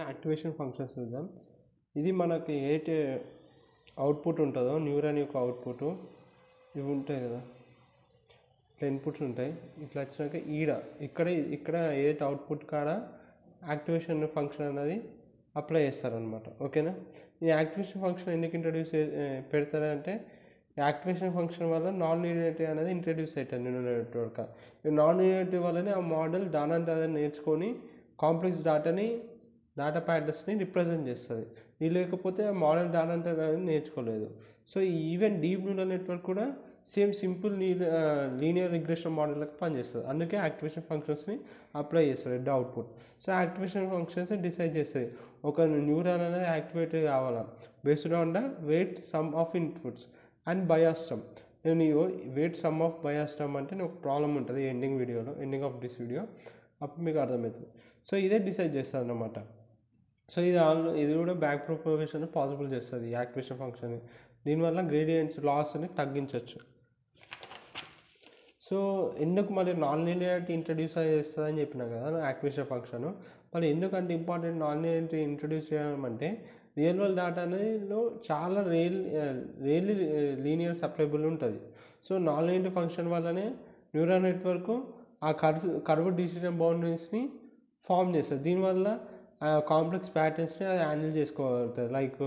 Activation functions చూద్దాం. ఇది మనకి ఏదైతే అవుట్పుట్ ఉంటుందో న్యూరాన్ యొక్క అవుట్పుట్ ఇవి ఉంటాయి కదా, ఇట్లా ఇన్పుట్స్ ఉంటాయి. ఇట్లా వచ్చినాక ఇక్కడ ఏదైతే అవుట్పుట్ కాడ యాక్టివేషన్ ఫంక్షన్ అనేది అప్లై చేస్తారనమాట. ఓకేనా. ఈ యాక్టివేషన్ ఫంక్షన్ ఎందుకు పెడతారంటే యాక్టివేషన్ ఫంక్షన్ వల్ల నాన్ లీనియారిటీ అనేది ఇంట్రడ్యూస్ అవుతుంది న్యూరల్ నెట్వర్క్. ఈ నాన్ లీనియారిటీ వల్లనే ఆ మోడల్ దానంతా అదే నేర్చుకొని కాంప్లెక్స్ డేటా ప్యాటర్న్స్ని రిప్రజెంట్ చేస్తుంది. ఇది లేకపోతే ఆ మోడల్ దానంతా నేర్చుకోలేదు. So even deep neural network కూడా సేమ్ సింపుల్ లీనియర్ రిగ్రెషన్ మోడల్కి పనిచేస్తుంది. అందుకే యాక్టివేషన్ ఫంక్షన్స్ని అప్లై చేస్తారు at output. So activation functions decide చేస్తుంది ఒక న్యూరాన్ అనేది యాక్టివేట్ కావాలా based on the weight sum of inputs and bias term. నేను వెయిట్ సమ్ ఆఫ్ బయాస్టమ్ అంటే ఒక ప్రాబ్లం ఉంటుంది ఎండింగ్ ఆఫ్ దిస్ వీడియో, అప్పుడు మీకు అర్థమవుతుంది. సో ఇదే డిసైడ్ చేస్తుంది అన్నమాట. సో ఇది కూడా బ్యాక్ ప్రొపగేషన్ పాసిబుల్ చేస్తుంది యాక్టివేషన్ ఫంక్షన్. దీనివల్ల గ్రేడియంట్స్ లాస్ని తగ్గించవచ్చు. సో ఎందుకు మళ్ళీ నాన్ లీనియారిటీ ఇంట్రడ్యూస్ చేస్తుంది అని చెప్పినా కదా యాక్టివేషన్ ఫంక్షన్. మళ్ళీ ఎందుకంటే ఇంపార్టెంట్ నాన్ లీనియారిటీ ఇంట్రడ్యూస్ చేయడం రియల్ వరల్డ్ డేటా అనేదిలో చాలా రియల్లీ లీనియర్ సప్లైబుల్ ఉంటుంది. సో నాన్ లీనియారిటీ ఫంక్షన్ వల్లనే న్యూరల్ నెట్వర్క్ ఆ కర్వ్ డిసిజన్ బౌండరీస్ని ఫామ్ చేస్తుంది. దీనివల్ల కాంప్లెక్స్ ప్యాటర్న్స్ని అది హ్యాండిల్ చేసుకోగలుగుతుంది. లైక్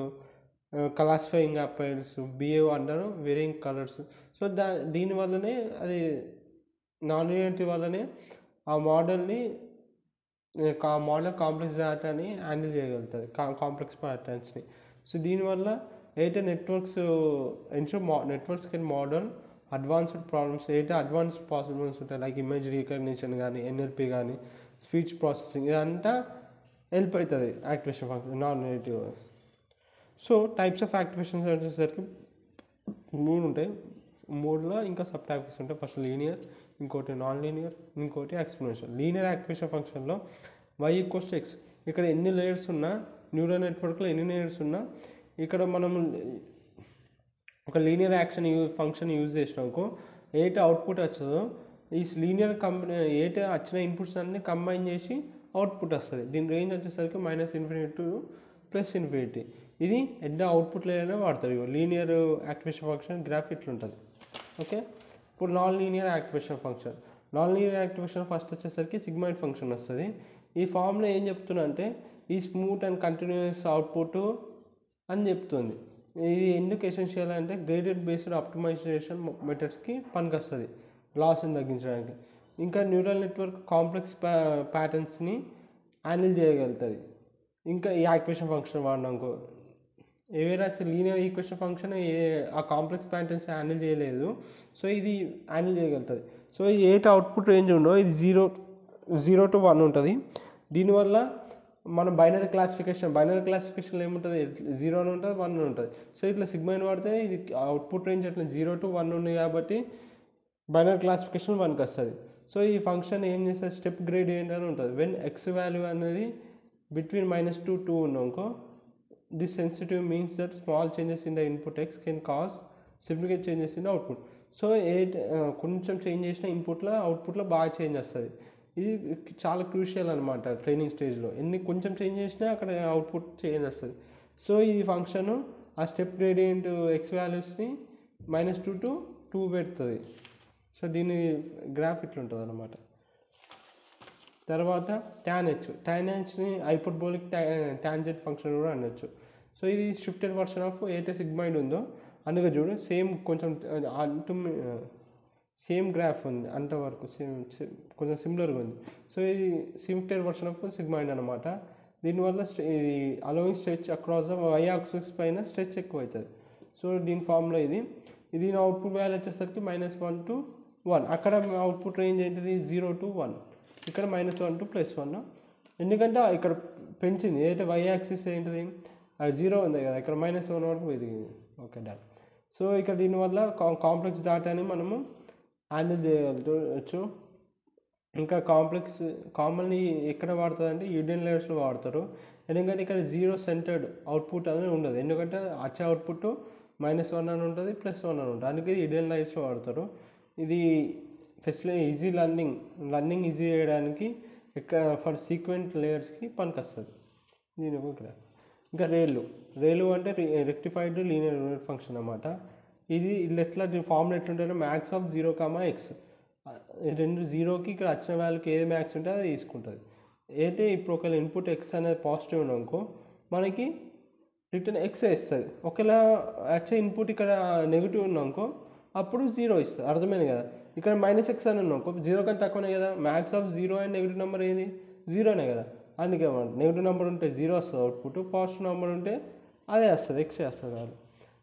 క్లాసిఫైయింగ్ అపైర్స్ behave under varying colours. So దీనివల్లనే అది నాన్ లీనియారిటీ వల్లనే ఆ మోడల్ కాంప్లెక్స్ డేటాని హ్యాండిల్ చేయగలుగుతుంది, కాంప్లెక్స్ ప్యాటర్న్స్ని. సో దీనివల్ల అయితే networks can model advanced problems, advanced possibles ఉంటాయి. లైక్ ఇమేజ్ రికగ్నిషన్ కానీ, NLP కానీ, స్పీచ్ ప్రాసెసింగ్, ఇదంతా హెల్ప్ అవుతుంది activation function non linearity. So types of activations వచ్చేసరికి 3 ఉంటాయి. 3లో ఇంకా సబ్ టైప్స్ ఉంటాయి. ఫస్ట్ లీనియర్, ఇంకోటి నాన్ లీనియర్, ఇంకోటి ఎక్స్పోనెన్షియల్. లీనియర్ యాక్టివేషన్ ఫంక్షన్లో y = x. ఇక్కడ ఎన్ని లేయర్స్ ఉన్నా, న్యూరల్ నెట్వర్క్లో ఎన్ని లేయర్స్ ఉన్నా, ఇక్కడ మనం ఒక లీనియర్ ఫంక్షన్ యూజ్ చేసినాకో ఏటైతే అవుట్పుట్ వచ్చేదో ఈ లీనియర్ ఏటైతే వచ్చిన ఇన్పుట్స్ అన్నీ కంబైన్ చేసి అవుట్పుట్ వస్తుంది. దీని రేంజ్ వచ్చేసరికి -∞ to +∞. ఇది ఎడ్ అవుట్పుట్ లేయర్నే వాడతారు. లీనియర్ యాక్టివేషన్ ఫంక్షన్ గ్రాఫ్ ఇట్లుంటుంది. ఓకే. ఇప్పుడు non linear activation function. Non linear activation first వచ్చేసరికి సిగ్మాయిడ్ ఫంక్షన్ వస్తుంది. ఈ ఫామ్లో ఏం చెప్తున్నా అంటే ఈ స్మూత్ అండ్ కంటిన్యూస్ అవుట్పుట్ అని చెప్తుంది. ఇది ఎందుకు ఎసెన్షియల్ అంటే గ్రేడియంట్ బేస్డ్ ఆప్టిమైజేషన్ మెథడ్స్కి పనికొస్తుంది లాస్ని తగ్గించడానికి. ఇంకా న్యూరల్ నెట్వర్క్ కాంప్లెక్స్ ప్యాటర్న్స్ని హ్యాండిల్ చేయగలుగుతుంది. ఇంకా ఈ యాక్టివేషన్ ఫంక్షన్ వాడినాకో ఏవైనా లీనియర్ ఈక్వేషన్ ఫంక్షన్ ఆ కాంప్లెక్స్ ప్యాటర్న్స్ హ్యాండిల్ చేయలేదు. సో ఇది హ్యాండిల్ చేయగలుగుతుంది. సో ఇది అవుట్పుట్ రేంజ్ ఉండో ఇది 0 to 1 ఉంటుంది. దీనివల్ల మనం బైనరీ క్లాసిఫికేషన్ ఏముంటుంది, 0 అని ఉంటుంది, 1 అని ఉంటుంది. సో ఇట్లా సిగ్మాయిడ్ వాడితే ఇది అవుట్పుట్ రేంజ్ అట్లా 0 to 1 ఉంది కాబట్టి బైనరీ క్లాసిఫికేషన్ 1కి వస్తుంది. సో ఈ ఫంక్షన్ ఏం చేస్తుంది, స్టెప్ గ్రేడియంట్ అని ఉంటుంది. వెన్ x వాల్యూ అనేది between -2 to 2 ఉన్నాకో this sensitive means that small changes in the input x can cause significant changes in the output. So కొంచెం చేంజ్ చేసిన ఇన్పుట్లో అవుట్పుట్లో బాగా చేంజ్ వస్తుంది. ఇది చాలా క్రూషియల్ అనమాట ట్రైనింగ్ స్టేజ్లో. కొంచెం చేంజ్ చేసినా అక్కడ అవుట్పుట్ చేంజ్ వస్తుంది. సో ఈ ఫంక్షన్ ఆ స్టెప్ గ్రేడియంట్ x వాల్యూస్ని -2 to 2 పెడుతుంది. సో దీని గ్రాఫ్ ఇట్లుంటుంది అనమాట. తర్వాత tan hని హైపర్బోలిక్ టాంజెంట్ ఫంక్షన్ కూడా అనొచ్చు. సో ఇది షిఫ్టెడ్ వర్షన్ ఆఫ్ ఏదైతే సిగ్మాయిడ్ ఉందో అందుకే చూడు సేమ్ గ్రాఫ్ ఉంది, అంతవరకు కొంచెం సిమిలర్గా ఉంది. సో ఇది షిఫ్టెడ్ వర్షన్ ఆఫ్ సిగ్మాయిడ్ అనమాట. దీనివల్ల ఇది allowing stretch across the y axis పైన స్ట్రెచ్ ఎక్కువ అవుతుంది. సో దీని ఫామ్లో దీని అవుట్పుట్ వాల్యూ వచ్చేసరికి -1 to 1. అక్కడ అవుట్పుట్ రేంజ్ ఏంటిది 0 to 1, ఇక్కడ -1 to +1. ఎందుకంటే ఇక్కడ పెంచింది ఏదైతే y యాక్సిస్ ఏంటిది అది 0 ఉంది కదా, ఇక్కడ -1 వరకు ఎదిగింది. Okay done. సో ఇక్కడ దీనివల్ల కాంప్లెక్స్ డేటాని మనము హ్యాండిల్ చేయగలుగుతాం. ఇంకా కామన్లీ ఎక్కడ వాడుతుంది అంటే యూనియన్ లేయర్స్లో వాడతారు. ఎందుకంటే ఇక్కడ 0 సెంటర్డ్ అవుట్పుట్ అనేది ఉండదు. ఎందుకంటే వచ్చే అవుట్పుట్ -1 అని ఉంటుంది, +1 అని ఉంటుంది. అందుకే యూనియన్ లేయర్స్లో వాడతారు. ఇది ఈజీ లర్నింగ్ ఈజీ చేయడానికి ఫర్ సీక్వెంట్ లేయర్స్కి పనికొస్తుంది. దీని ఒక గ్రాఫ్. ఇంకా రేలు అంటే రెక్టిఫైడ్ లీనియర్ యూనిట్ ఫంక్షన్ అన్నమాట. ఇది ఎట్లా ఫార్ములా ఎట్లుంటే మ్యాక్స్ ఆఫ్ 0, x రెండు జీరోకి ఇక్కడ వచ్చిన వాల్యూకి ఏది మ్యాక్స్ ఉంటే అది తీసుకుంటుంది. అయితే ఇప్పుడు ఒకవేళ ఇన్పుట్ x అనేది పాజిటివ్ అనుకో మనకి రిటర్న్ x ఇస్తుంది. ఒకవేళ వచ్చే ఇన్పుట్ ఇక్కడ నెగిటివ్ ఉన్నాకో అప్పుడు 0 ఇస్తుంది. అర్థమైంది కదా. ఇక్కడ -x అని ఉన్నాకో 0 కంటే తక్కువనే కదా. Max of 0 and negative number ఏది 0నే కదా. అందుకే నెగిటివ్ నెంబర్ ఉంటే 0 వస్తుంది అవుట్పుట్, పాజిటివ్ నెంబర్ ఉంటే అదే వస్తుంది, x వస్తుంది కాదు.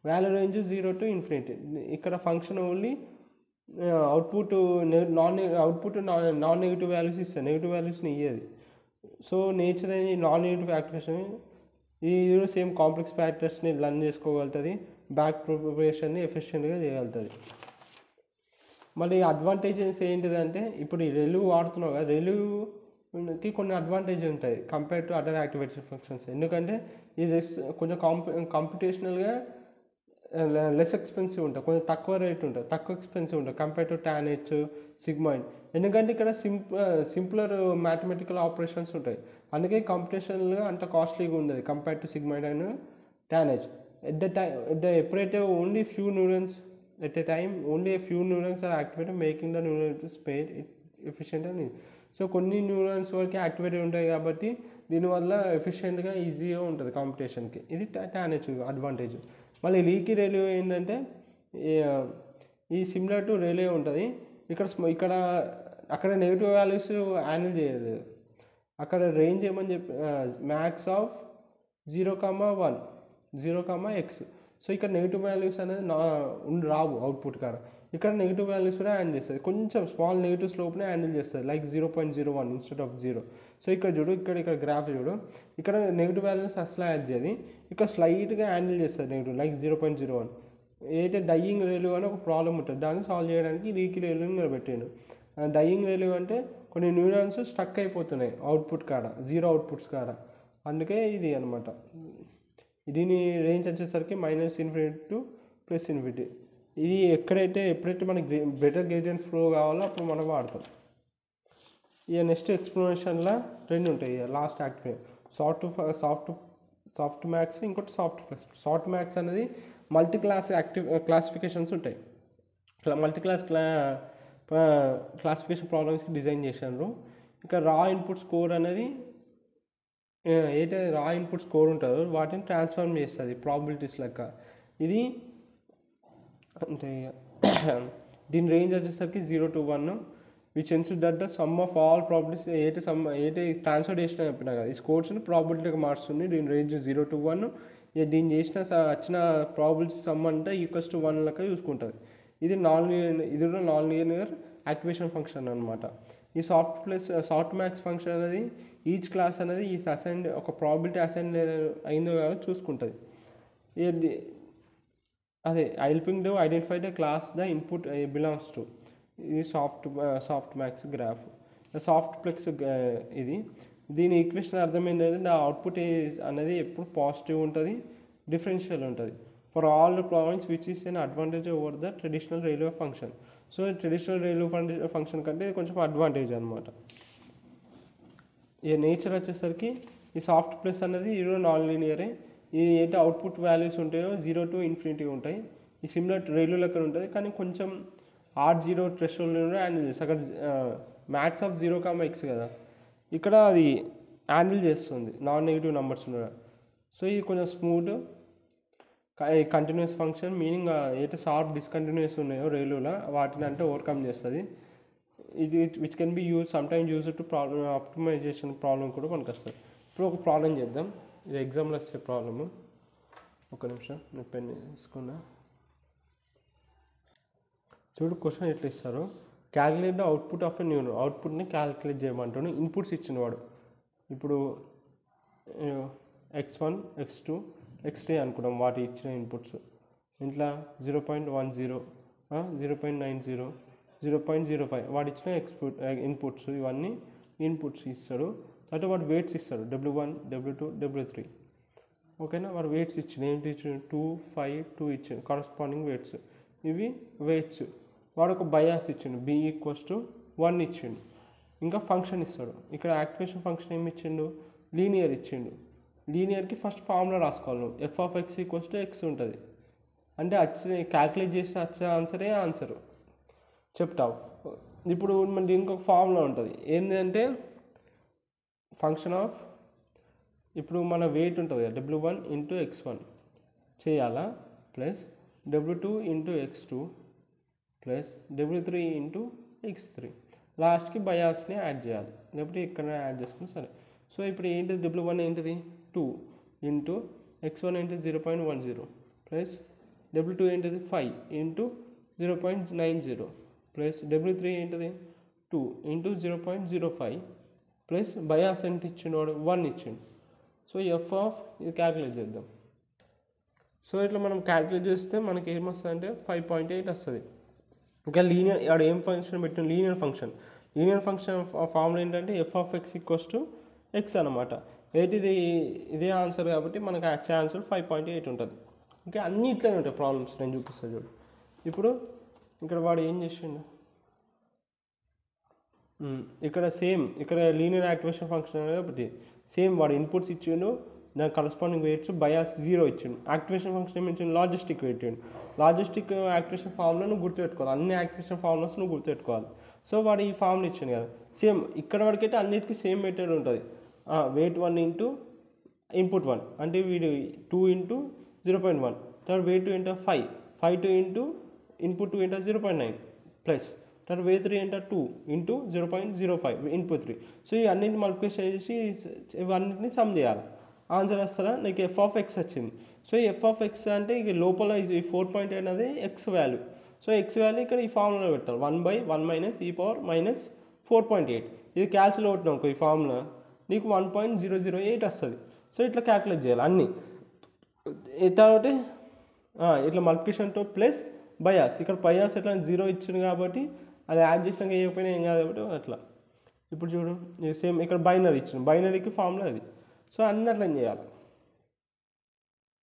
Value range 0 to ∞. ఇక్కడ function only output non negative values ఇస్తుంది, నెగిటివ్ వాల్యూస్ని ఇయ్యేది. సో నేచర్ అనేది నాన్ నెగిటివ్ యాక్టివేషన్. ఇది సేమ్ కాంప్లెక్స్ ఫ్యాక్టర్స్ని రన్ చేసుకోగలుగుతుంది, బ్యాక్ ప్రిపరేషన్ని ఎఫిషియెంట్గా చేయగలుగుతుంది. మళ్ళీ అడ్వాంటేజెస్ ఏంటిదంటే ఇప్పుడు ఈ రెలు వాడుతున్నావు కదా, రెలుకి కొన్ని అడ్వాంటేజ్ ఉంటాయి compare to other activation functions. ఎందుకంటే ఇది కొంచెం కంప్యూటేషనల్గా లెస్ ఎక్స్పెన్సివ్ ఉంటుంది, కొంచెం తక్కువ రేట్ ఉంటుంది, తక్కువ ఎక్స్పెన్సివ్ ఉంటుంది compare to tan h, sigma. ఎందుకంటే ఇక్కడ సింపులర్ మ్యాథమెటికల్ ఆపరేషన్స్ ఉంటాయి, అందుకే కంప్యూటేషనల్గా అంత కాస్ట్లీగా ఉండదు compare to sigma and tan h. ఎప్పుడైతే only few neurons at a time, only a few neurons are activated, making the neural network pair efficient అని. So కొన్ని న్యూరాన్స్ వరకు యాక్టివేట్ ఉంటాయి కాబట్టి దీనివల్ల ఎఫిషియెంట్గా ఈజీగా ఉంటుంది కాంపిటీషన్కి. ఇది tan h అడ్వాంటేజ్. మళ్ళీ లీకీ రేలే ఏంటంటే ఈ సిమిలర్ టు రేలే ఉంటుంది. ఇక్కడ అక్కడ నెగిటివ్ వాల్యూస్ హ్యాండిల్ చేయలేదు, అక్కడ రేంజ్ ఏమని చెప్పి మ్యాక్స్ ఆఫ్ 0, 1, 0, x. సో ఇక్కడ నెగిటివ్ వాల్యూస్ అనేది రావు అవుట్పుట్ కాడ. ఇక్కడ నెగిటివ్ వాల్యూస్ కూడా హ్యాండిల్ చేస్తుంది, కొంచెం స్మాల్ నెగిటివ్ స్లోప్నే హ్యాండిల్ చేస్తుంది, లైక్ 0.01 ఇన్స్టెడ్ ఆఫ్ 0. సో ఇక్కడ చూడు, ఇక్కడ గ్రాఫ్ చూడు, ఇక్కడ నెగిటివ్ వాల్యూస్ అసలు యాడ్ చేయదు, ఇక్కడ స్లైట్గా హ్యాండిల్ చేస్తుంది నెగిటివ్, లైక్ 0.01. ఏదైతే డయింగ్ రేలు అని ఒక ప్రాబ్లం ఉంటుంది, దాన్ని సాల్వ్ చేయడానికి లీకీ రేలుని నిలబెట్టాను. డయింగ్ రేలు అంటే కొన్ని న్యూరాన్స్ స్టక్ అయిపోతున్నాయి అవుట్పుట్ కాడ, 0 అవుట్పుట్స్ కాడ, అందుకే ఇది అనమాట. దీని రేంజ్ వచ్చేసరికి -∞ to +∞. ఇది ఎప్పుడైతే మనకి బెటర్ గ్రేడియంట్ ఫ్లో కావాలో అప్పుడు మనం వాడతాం. ఇక నెక్స్ట్ ఎక్స్ప్లెనేషన్లో రెండు ఉంటాయి. లాస్ట్ యాక్టివ్ సాఫ్ట్ మ్యాథ్స్, ఇంకోటి సాఫ్ట్ ప్లస్. సాఫ్ట్ మ్యాథ్స్ అనేది మల్టీ క్లాస్ క్లాసిఫికేషన్స్ ఉంటాయి. క్లాసిఫికేషన్ ప్రాబ్లమ్స్కి డిజైన్ చేశారు. ఇంకా రా ఇన్పుట్ స్కోర్ అనేది ఏదైతే రా ఇన్పుట్ స్కోర్ ఉంటుందో వాటిని ట్రాన్స్ఫార్మ్ చేస్తుంది ప్రాబిలిటీస్ లెక్క. ఇది అంటే దీని రేంజ్ వచ్చేసరికి 0 to 1, which ensure that the sum of all probabilities ఏదైతే ట్రాన్స్ఫర్ చేసినా చెప్పినా కదా, ఈ స్కోర్స్ని ప్రాబిలిటీగా మారుస్తుంది. దీని రేంజ్ 0 to 1. దీన్ని చేసిన వచ్చిన ప్రాబిలిటీ సమ్ అంటే ఈక్వల్స్ టు 1 లెక్క చూసుకుంటుంది. ఇది కూడా నాన్ లీనియర్ యాక్టివేషన్ ఫంక్షన్ అనమాట. ఈ సాఫ్ట్ మ్యాథ్స్ ఫంక్షన్ అనేది ఈచ్ క్లాస్ అనేది ఈ అసైన్ ఒక ప్రాబిలిటీ అసైన్ అయిందో కాదో చూసుకుంటుంది. అదే helping to identify the class the input belongs to. ఇది సాఫ్ట్ మ్యాథ్స్ గ్రాఫ్. సాఫ్ట్ ప్లెక్స్ ఇది. దీని ఈక్వేషన్ అర్థం ఏంటంటే నా అవుట్పుట్ అనేది ఎప్పుడు పాజిటివ్ ఉంటుంది, డిఫరెన్షియల్ ఉంటుంది for all the points which is N advantage over the traditional railway function. So traditional railway function కంటే ఇది కొంచెం అడ్వాంటేజ్ అనమాట. ఈ నేచర్ వచ్చేసరికి ఈ సాఫ్ట్ ప్లస్ అనేది ఇది నాన్ లీనియరే. ఇది ఏంటంటే అవుట్పుట్ వాల్యూస్ ఉంటాయో 0 to ∞ ఉంటాయి. ఈ సిమిలర్ రైలు లెక్క ఉంటుంది, కానీ కొంచెం R0 థ్రెషోల్డ్ హ్యాండిల్ చేస్తుంది. అక్కడ మ్యాక్స్ ఆఫ్ 0, x కదా, ఇక్కడ అది హ్యాండిల్ చేస్తుంది నాన్ నెగిటివ్ నెంబర్స్ కూడా. సో ఇది కొంచెం స్మూత్ కంటిన్యూస్ ఫంక్షన్, మీనింగ్ ఏదైతే షార్ప్ డిస్కంటిన్యూస్ ఉన్నాయో రైలులో వాటిని అంటే ఓవర్కమ్ చేస్తుంది. ఇది which can be sometimes use to problem optimization problem కూడా మనకు వస్తుంది. ఇప్పుడు ఒక ప్రాబ్లం చేద్దాం, ఇది ఎగ్జామ్లో వచ్చే ప్రాబ్లము. ఒక నిమిషం నేను పెన్ తీసుకున్నా. చూడు క్వశ్చన్ ఎట్లా ఇస్తారు, calculate the output of a neuron. అవుట్పుట్ని క్యాలిక్యులేట్ చేయమంటాడు. ఇన్పుట్స్ ఇచ్చిన వాడు ఇప్పుడు x1, x2, x3 అనుకున్నాం వాటి ఇచ్చిన ఇన్పుట్స్. ఇంట్లో 0.10, 0.90, 0.05 వాడు ఇచ్చిన ఇన్పుట్స్. ఇవన్నీ ఇన్పుట్స్ ఇస్తాడు. తర్వాత వాడు వెయిట్స్ ఇస్తాడు, W1, W2, W3. ఓకేనా, వాడు వెయిట్స్ ఇచ్చిండు. ఏంటి ఇచ్చిండు, 2, 5, 2 ఇచ్చిండు కరస్పాండింగ్ వెయిట్స్. ఇవి వెయిట్స్. వాడు ఒక బయాస్ ఇచ్చిండు, B = 1 ఇచ్చిండు. ఇంకా ఫంక్షన్ ఇస్తాడు. ఇక్కడ యాక్టివేషన్ ఫంక్షన్ ఏమి ఇచ్చిండు, లీనియర్ ఇచ్చిండు. లీనియర్కి ఫస్ట్ ఫార్ములా రాసుకోవాలి నువ్వు F of X equals to X ఉంటుంది అంటే క్యాల్కులేట్ చేస్తే వచ్చే ఆన్సరే ఆన్సరు చెప్తావు. ఇప్పుడు మన దీనికి ఒక ఫార్ములా ఉంటుంది ఏంటంటే ఫంక్షన్ ఆఫ్ ఇప్పుడు మన వెయిట్ ఉంటుంది కదా W1 ఇంటూ x1 చేయాలా plus W2 into x2 plus W3 into x3 లాస్ట్కి బయాస్ని యాడ్ చేయాలి లేకపోతే ఇక్కడ యాడ్ చేసుకుని సరే. సో ఇప్పుడు ఏంటిది W1 ఏంటిది 2 ఇంటూ x1 ఏంటి 0.10 ప్లస్ W2 ఏంటిది 5 ఇంటూ 0.90 ప్లస్ W3 ఏంటిది 2 ఇంటూ 0.05 ప్లస్ బయాస్ ఎంత ఇచ్చిండు వాడు 1 ఇచ్చిండు. సో ఎఫ్ ఆఫ్ ఇది క్యాల్కులేట్ చేద్దాం. సో ఇట్లా మనం క్యాల్కులేట్ చేస్తే మనకి ఏమొస్తుంది అంటే 5.8 వస్తుంది. ఇంకా లీనియర్ ఇక్కడ ఏం ఫంక్షన్ పెట్టిన లీనియర్ ఫంక్షన్ ఫార్ములా ఏంటంటే F of X equals to X అనమాట. ఏంటిది ఇదే ఆన్సర్ కాబట్టి మనకు వచ్చే ఆన్సర్ 5.8 ఉంటుంది. ఇంకా అన్నీ ఇట్లనే ఉంటాయి ప్రాబ్లమ్స్ నేను చూపిస్తాను చూడు. ఇప్పుడు ఇక్కడ వాడు ఏం చేసిండు ఇక్కడ సేమ్ ఇక్కడ లీనియర్ యాక్టివేషన్ ఫంక్షన్ అనేది ఒకటి సేమ్ వాడు ఇన్పుట్స్ ఇచ్చిండు దాని కరస్పాండింగ్ వెయిట్స్ బయాస్ 0 ఇచ్చిండు. యాక్టివేషన్ ఫంక్షన్ ఏమి ఇచ్చిండు లాజిస్టిక్ పెట్టిండు. లాజిస్టిక్ యాక్టివేషన్ ఫార్ములా నువ్వు గుర్తుపెట్టుకోవాలి అన్ని యాక్టివేషన్ ఫార్ములాస్ నువ్వు గుర్తుపెట్టుకోవాలి. సో వాడు ఈ ఫార్ములా ఇచ్చిండు కదా సేమ్ ఇక్కడ వరకైతే అన్నిటికీ సేమ్ మెథడ్ ఉంటుంది. వెయిట్ 1 ఇంటూ ఇన్పుట్ 1 అంటే వీడు 2 ఇంటూ 0.1 తర్వాత weight 2 into 5 2 into input 2 into 0.9 plus తర్వాత weight 3 into 2 into 0.05 input 3. So ఈ అన్నింటిని మల్టిప్లికేషన్ చేసి ఇవన్నింటిని సమ్ చేయాలి ఆన్సర్ వస్తుందా నీకు ఎఫ్ ఆఫ్ ఎక్స్ వచ్చింది. సో ఈ ఎఫ్ ఆఫ్ ఎక్స్ అంటే ఇక లోపల ఈ 4.8 అనేది X value. So X value ఇక్కడ ఈ ఫార్ములా పెట్టాలి 1/1 - e⁻ -4.8 ఇది క్యాల్కులేట్ కొట్టినావు ఈ ఫార్ములా నీకు 1.008 వస్తుంది. సో ఇట్లా క్యాల్కులేట్ చేయాలి అన్నీ తర్వాత ఇట్లా మల్టిప్లికేషన్తో ప్లస్ బయాస్ ఇక్కడ బయాస్ ఎట్లా 0 ఇచ్చింది కాబట్టి అది యాడ్ చేసినాక వేయకపోయినా ఏం కాదు కాబట్టి అట్లా. ఇప్పుడు చూడు సేమ్ ఇక్కడ బైనరీ ఇచ్చింది బైనరీకి ఫార్ములా అది. సో అన్నీ అట్లా చేయాలి.